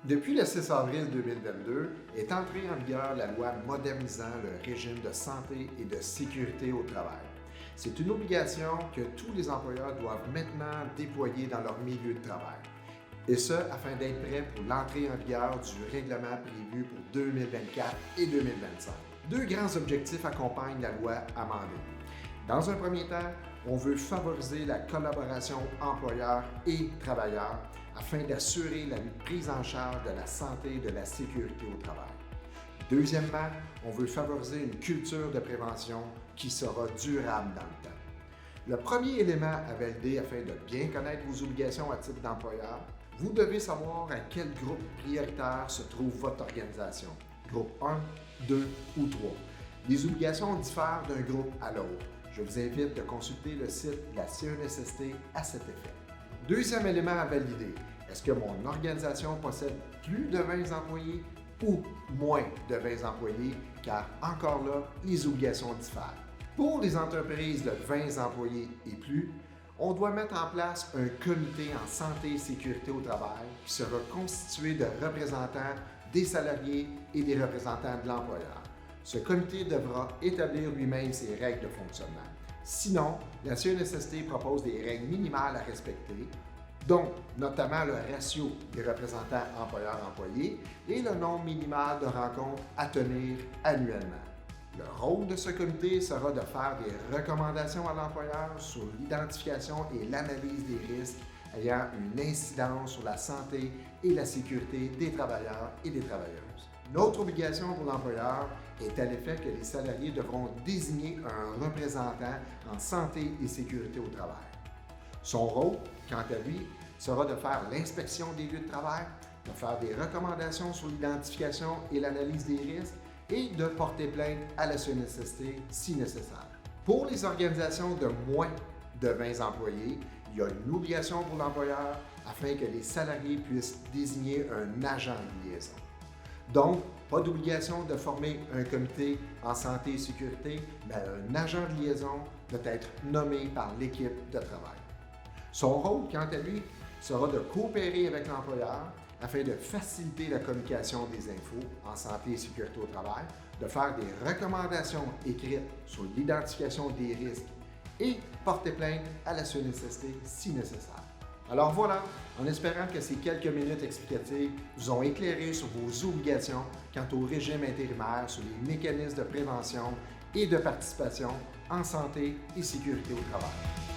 Depuis le 6 avril 2022 est entrée en vigueur la loi modernisant le régime de santé et de sécurité au travail. C'est une obligation que tous les employeurs doivent maintenant déployer dans leur milieu de travail. Et ce, afin d'être prêts pour l'entrée en vigueur du règlement prévu pour 2024 et 2025. Deux grands objectifs accompagnent la loi amendée. Dans un premier temps, on veut favoriser la collaboration employeur et travailleur afin d'assurer la prise en charge de la santé et de la sécurité au travail. Deuxièmement, on veut favoriser une culture de prévention qui sera durable dans le temps. Le premier élément à valider afin de bien connaître vos obligations à titre d'employeur, vous devez savoir à quel groupe prioritaire se trouve votre organisation. Groupe 1, 2 ou 3. Les obligations diffèrent d'un groupe à l'autre. Je vous invite de consulter le site de la CNSST à cet effet. Deuxième élément à valider, est-ce que mon organisation possède plus de 20 employés ou moins de 20 employés, car encore là, les obligations diffèrent. Pour les entreprises de 20 employés et plus, on doit mettre en place un comité en santé et sécurité au travail qui sera constitué de représentants des salariés et des représentants de l'employeur. Ce comité devra établir lui-même ses règles de fonctionnement. Sinon, la CNSST propose des règles minimales à respecter, dont notamment le ratio des représentants employeurs-employés et le nombre minimal de rencontres à tenir annuellement. Le rôle de ce comité sera de faire des recommandations à l'employeur sur l'identification et l'analyse des risques ayant une incidence sur la santé et la sécurité des travailleurs et des travailleuses. Notre obligation pour l'employeur est à l'effet que les salariés devront désigner un représentant en santé et sécurité au travail. Son rôle, quant à lui, sera de faire l'inspection des lieux de travail, de faire des recommandations sur l'identification et l'analyse des risques et de porter plainte à la CNSST si nécessaire. Pour les organisations de moins de 20 employés, il y a une obligation pour l'employeur afin que les salariés puissent désigner un agent de liaison. Donc, pas d'obligation de former un comité en santé et sécurité, mais un agent de liaison doit être nommé par l'équipe de travail. Son rôle, quant à lui, sera de coopérer avec l'employeur afin de faciliter la communication des infos en santé et sécurité au travail, de faire des recommandations écrites sur l'identification des risques et porter plainte à la CNSST si nécessaire. Alors voilà, en espérant que ces quelques minutes explicatives vous ont éclairé sur vos obligations quant au régime intérimaire, sur les mécanismes de prévention et de participation en santé et sécurité au travail.